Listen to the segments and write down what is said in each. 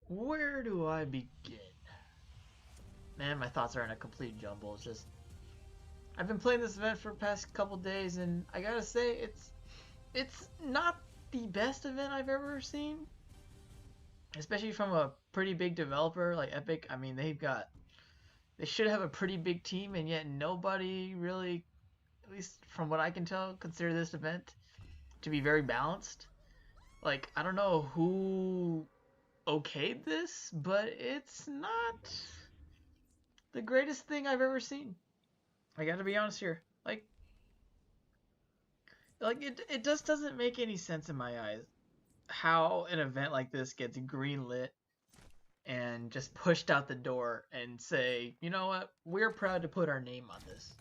Where do I begin? Man, my thoughts are in a complete jumble. It's just I've been playing this event for the past couple days, and I gotta say it's not the best event I've ever seen, especially from a pretty big developer like Epic. I mean, they should have a pretty big team, and yet nobody really, at least from what I can tell, consider this event to be very balanced. Like I don't know who okayed this, but it's not the greatest thing I've ever seen. I gotta be honest here. It just doesn't make any sense in my eyes how an event like this gets greenlit and just pushed out the door and say, you know what, we're proud to put our name on this.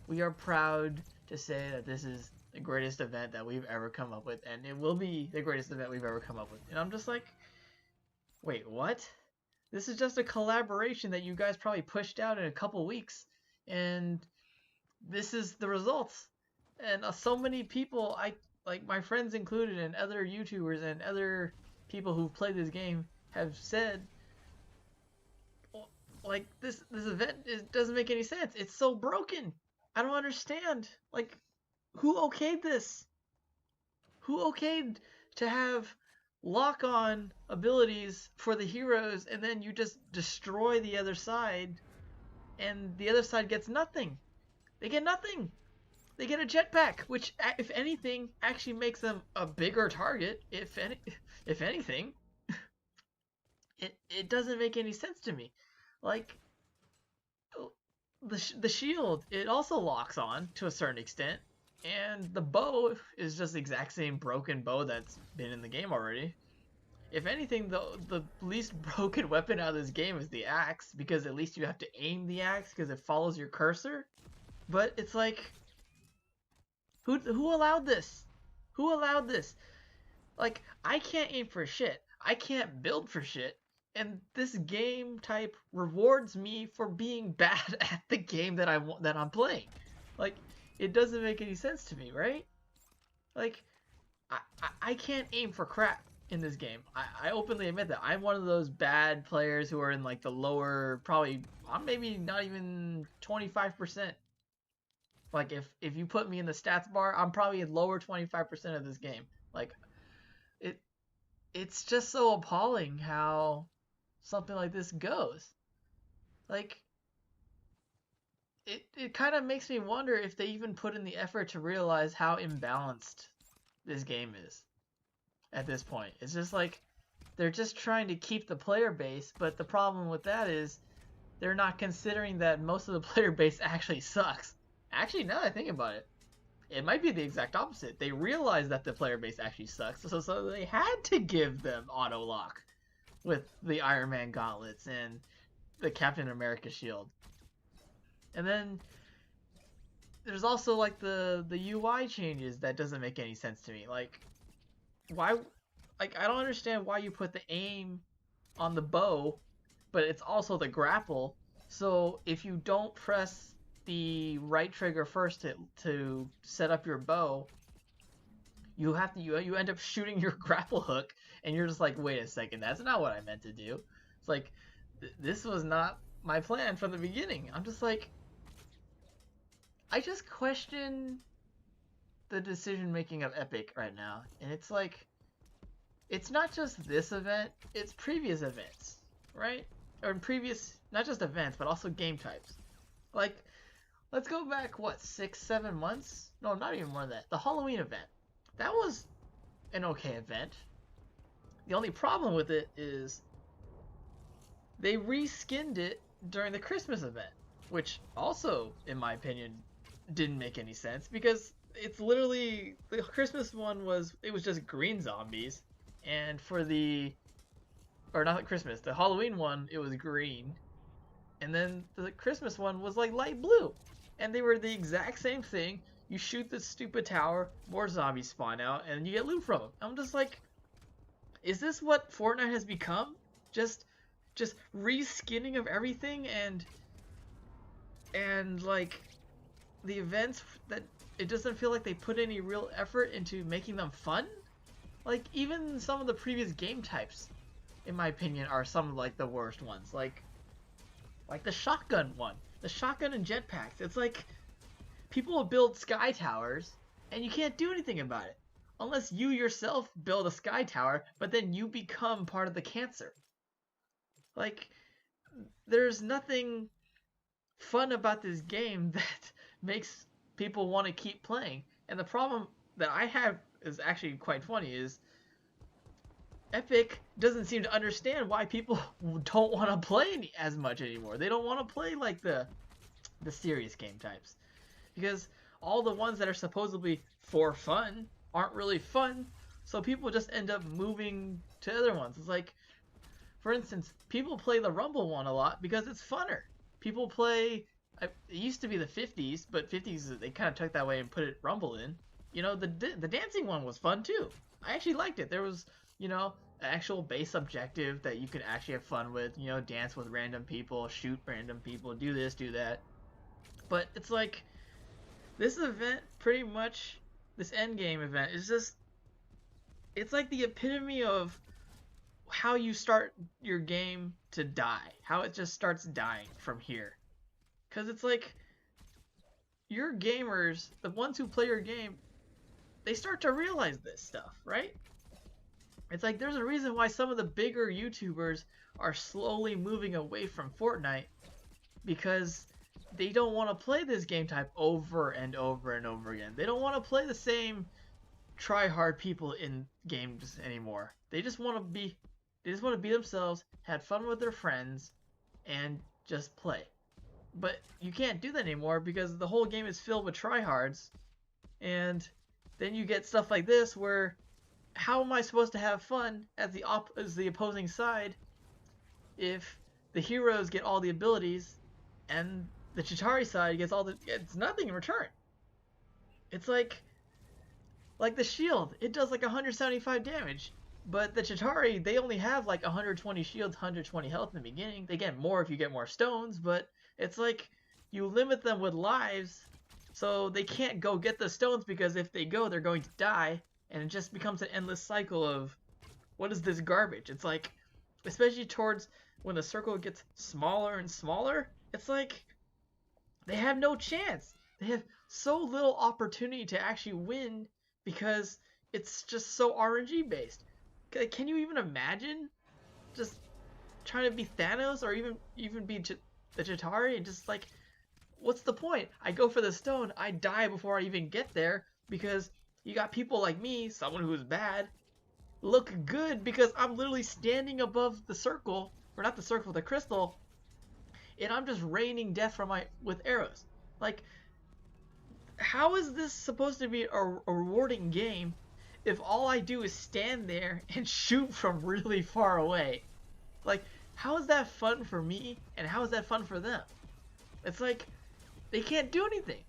We are proud to say that this is the greatest event that we've ever come up with, and it will be the greatest event we've ever come up with. And I'm just like, wait, what? This is just a collaboration that you guys probably pushed out in a couple weeks, and this is the results. And so many people, I like my friends included, and other YouTubers and other people who've played this game have said, like this event doesn't make any sense. It's so broken. I don't understand. Like, who okayed this? Who okayed to have lock on abilities for the heroes and then you just destroy the other side and the other side gets nothing? They get nothing. They get a jetpack, which, if anything, actually makes them a bigger target. If anything, it doesn't make any sense to me. Like the shield, it also locks on to a certain extent, and the bow is just the exact same broken bow that's been in the game already. If anything, the least broken weapon out of this game is the axe, because at least you have to aim the axe because it follows your cursor. But it's like, who allowed this? Who allowed this? Like, I can't aim for shit. I can't build for shit. And this game type rewards me for being bad at the game that I'm playing. Like, it doesn't make any sense to me, right? Like, I can't aim for crap in this game. I openly admit that I'm one of those bad players who are in like the lower, probably I'm maybe not even 25%. Like if you put me in the stats bar, I'm probably in lower 25% of this game. Like it it's just so appalling how something like this goes. Like it kind of makes me wonder if they even put in the effort to realize how imbalanced this game is at this point. It's just like they're just trying to keep the player base, but the problem with that is they're not considering that most of the player base actually sucks. Actually, now that I think about it, it might be the exact opposite. They realized that the player base actually sucks, so they had to give them auto lock with the Iron Man gauntlets and the Captain America shield. And then there's also like the UI changes that doesn't make any sense to me. Like why like I don't understand why you put the aim on the bow, but it's also the grapple. So if you don't press the right trigger first to set up your bow, you end up shooting your grapple hook, and you're just like, wait a second, that's not what I meant to do. It's like this was not my plan from the beginning. I'm just like, I just question the decision making of Epic right now, and it's like, it's not just this event, it's previous events, right? Or in previous, not just events, but also game types. Like, let's go back, what, 6, 7 months? No, not even more than that. The Halloween event. That was an okay event. The only problem with it is they reskinned it during the Christmas event, which also, in my opinion, didn't make any sense because it's literally the Christmas one it was just green zombies, and for the or not Christmas, the Halloween one it was green, and then the Christmas one was like light blue, and they were the exact same thing. You shoot the stupid tower, more zombies spawn out, and you get loot from them. I'm just like, is this what Fortnite has become? Just just reskinning of everything, and like the events that it doesn't feel like they put any real effort into making them fun. Like even some of the previous game types, in my opinion, are some of like the worst ones. Like the shotgun one, the shotgun and jetpacks. It's like people build sky towers, and you can't do anything about it unless you yourself build a sky tower, but then you become part of the cancer. Like, there's nothing fun about this game that makes people want to keep playing. And the problem that I have is actually quite funny is Epic doesn't seem to understand why people don't want to play as much anymore. They don't want to play like the serious game types because all the ones that are supposedly for fun aren't really fun. So people just end up moving to other ones. It's like, for instance, people play the Rumble one a lot because it's funner. People play. It used to be the 50s, but 50s they kind of took that way and put it Rumble in. You know, the dancing one was fun too. I actually liked it. There was, you know, an actual base objective that you could actually have fun with. You know, dance with random people, shoot random people, do this, do that. But it's like this event, pretty much, this Endgame event is just. It's like the epitome of how you start your game to die. How it just starts dying from here. Because it's like, your gamers, the ones who play your game, they start to realize this stuff, right? It's like there's a reason why some of the bigger YouTubers are slowly moving away from Fortnite because they don't want to play this game type over and over and over again. They don't want to play the same try-hard people in games anymore. They just want to be themselves, have fun with their friends, and just play. But you can't do that anymore because the whole game is filled with tryhards, and then you get stuff like this where how am I supposed to have fun as the opposing side if the heroes get all the abilities and the Chitauri side gets nothing in return? It's like the shield, it does like 175 damage, but the Chitauri, they only have like 120 shields, 120 health in the beginning. They get more if you get more stones, but it's like you limit them with lives, so they can't go get the stones because if they go, they're going to die, and it just becomes an endless cycle of what is this garbage? It's like, especially towards when the circle gets smaller and smaller, it's like they have no chance. They have so little opportunity to actually win because it's just so RNG based. Can you even imagine just trying to be Thanos or even be the Chitauri and just like, what's the point? I go for the stone, I die before I even get there because you got people like me, someone who's bad, look good because I'm literally standing above the circle, or not the circle, the crystal, and I'm just raining death with arrows. Like, how is this supposed to be a rewarding game if all I do is stand there and shoot from really far away? Like, how is that fun for me and how is that fun for them? It's like they can't do anything.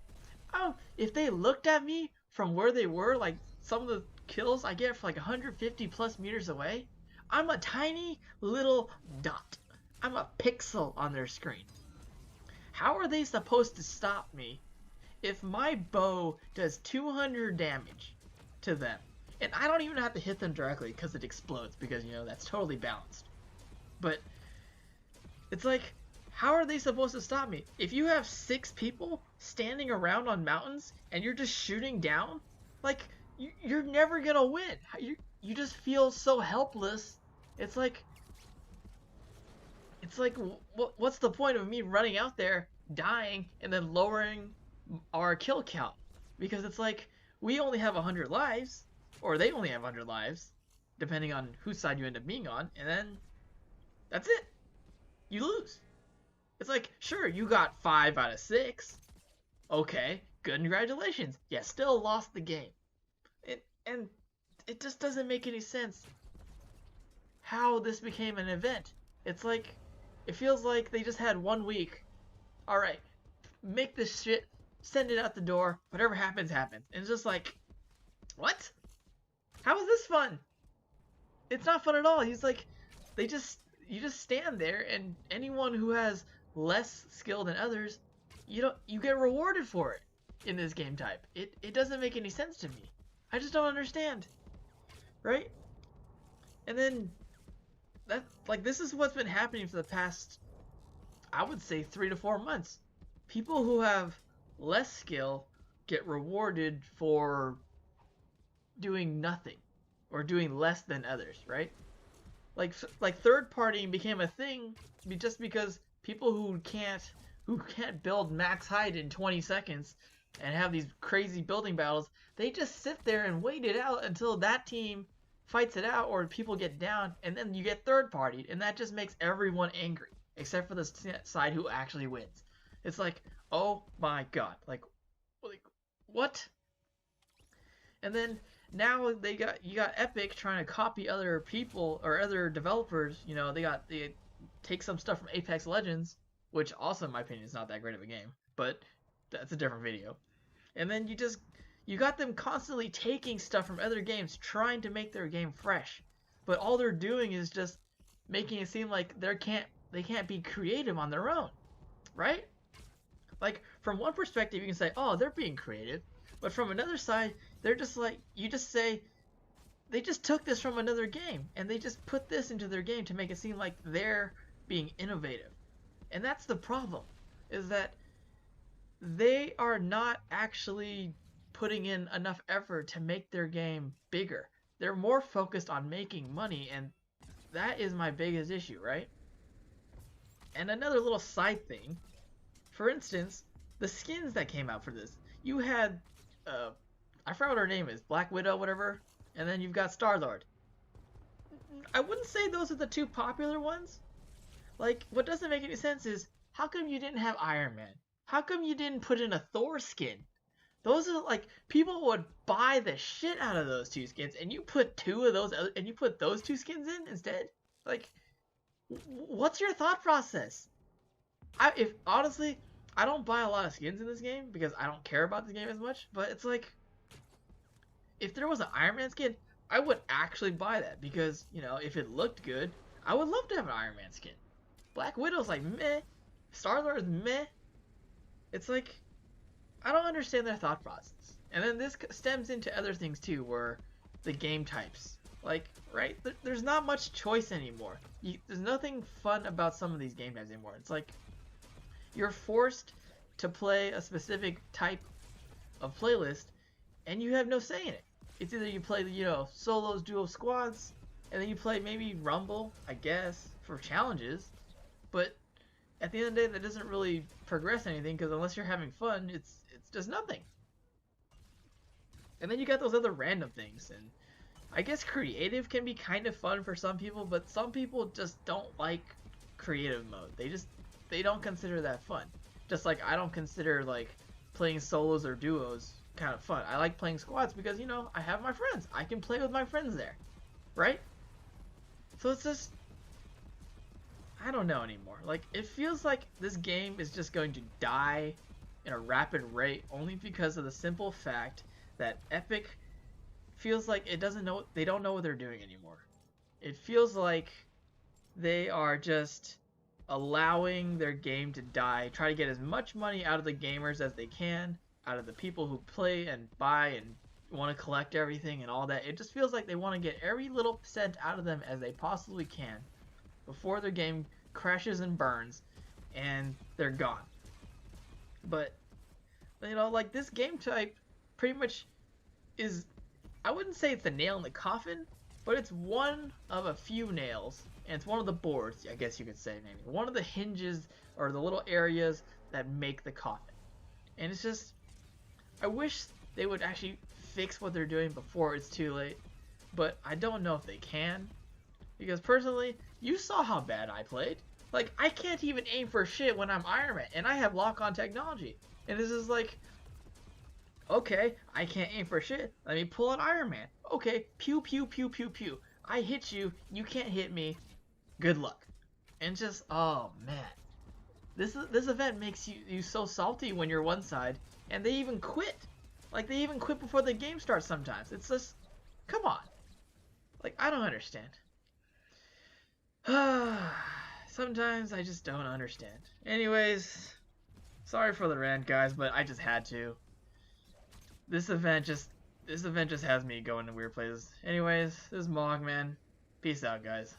Oh, if they looked at me from where they were, like some of the kills I get from like 150 plus meters away, I'm a tiny little dot. I'm a pixel on their screen. How are they supposed to stop me if my bow does 200 damage to them? And I don't even have to hit them directly because it explodes because, you know, that's totally balanced. But it's like, how are they supposed to stop me? If you have 6 people standing around on mountains and you're just shooting down, like, you're never gonna win. You just feel so helpless. It's like, what's the point of me running out there, dying, and then lowering our kill count? Because it's like, we only have 100 lives, or they only have 100 lives, depending on whose side you end up being on, and then that's it. You lose. It's like, sure, you got 5 out of 6. Okay, good, congratulations. You still lost the game. And it just doesn't make any sense how this became an event. It's like, it feels like they just had 1 week. Alright, make this shit, send it out the door, whatever happens, happens. And it's just like, what? How is this fun? It's not fun at all. He's like, you just stand there, and anyone who has less skill than others, you get rewarded for it in this game type. It doesn't make any sense to me. I just don't understand. Right? And then this is what's been happening for the past, I would say, 3 to 4 months. People who have less skill get rewarded for doing nothing or doing less than others, right? Like third partying became a thing just because people who can't build max height in 20 seconds and have these crazy building battles, they just sit there and wait it out until that team fights it out or people get down, and then you get third partied, and that just makes everyone angry except for the side who actually wins. It's like, oh my god, like what? And then now you got Epic trying to copy other people or other developers. You know, they take some stuff from Apex Legends, which also in my opinion is not that great of a game, but that's a different video. And then you got them constantly taking stuff from other games, trying to make their game fresh, but all they're doing is just making it seem like they can't be creative on their own, right? Like, from one perspective you can say, oh, they're being creative, but from another side they're just like, you just say they just took this from another game and they just put this into their game to make it seem like they're being innovative. And that's the problem, is that they are not actually putting in enough effort to make their game bigger. They're more focused on making money, and that is my biggest issue, right? And another little side thing, for instance, the skins that came out for this. You had, I forgot what her name is, Black Widow, whatever, and then you've got Star-Lord. I wouldn't say those are the two popular ones. Like, what doesn't make any sense is, how come you didn't have Iron Man? How come you didn't put in a Thor skin? Those are, like, people would buy the shit out of those two skins, and you put those two skins in instead? Like, what's your thought process? Honestly, I don't buy a lot of skins in this game because I don't care about the game as much, but it's like, if there was an Iron Man skin, I would actually buy that because, you know, if it looked good, I would love to have an Iron Man skin. Black Widow's like meh. Star-Lord's meh. It's like, I don't understand their thought process. And then this stems into other things too, where the game types. Like, right? There's not much choice anymore. There's nothing fun about some of these game types anymore. It's like, you're forced to play a specific type of playlist, and you have no say in it. It's either you play, you know, solos, duos, squads, and then you play maybe Rumble, I guess, for challenges. But at the end of the day, that doesn't really progress anything, because unless you're having fun, it's just nothing. And then you got those other random things, and I guess creative can be kind of fun for some people, but some people just don't like creative mode. They don't consider that fun. Just like I don't consider like playing solos or duos kind of fun. I like playing squads because, you know, I have my friends. I can play with my friends there, right? So it's just, I don't know anymore. Like, it feels like this game is just going to die in a rapid rate only because of the simple fact that Epic feels like they don't know what they're doing anymore. It feels like they are just allowing their game to die, try to get as much money out of the gamers as they can, out of the people who play and buy and want to collect everything and all that. It just feels like they want to get every little cent out of them as they possibly can before their game crashes and burns and they're gone. But, you know, like, this game type pretty much is, I wouldn't say it's the nail in the coffin, but it's one of a few nails, and it's one of the boards, I guess you could say, maybe. One of the hinges, or the little areas that make the coffin. And it's just, I wish they would actually fix what they're doing before it's too late, but I don't know if they can. Because personally, you saw how bad I played. Like, I can't even aim for shit when I'm Iron Man, and I have lock-on technology. And this is like, okay, I can't aim for shit. Let me pull out Iron Man. Okay, pew, pew, pew, pew, pew. I hit you, you can't hit me. Good luck. And just, oh man. This event makes you so salty when you're one side, and they even quit. Like, they even quit before the game starts sometimes. It's just, come on. Like, I don't understand. Sometimes I just don't understand. Anyways, sorry for the rant, guys, but I just had to. This event just has me going to weird places. Anyways, this is Moehawkman. Peace out, guys.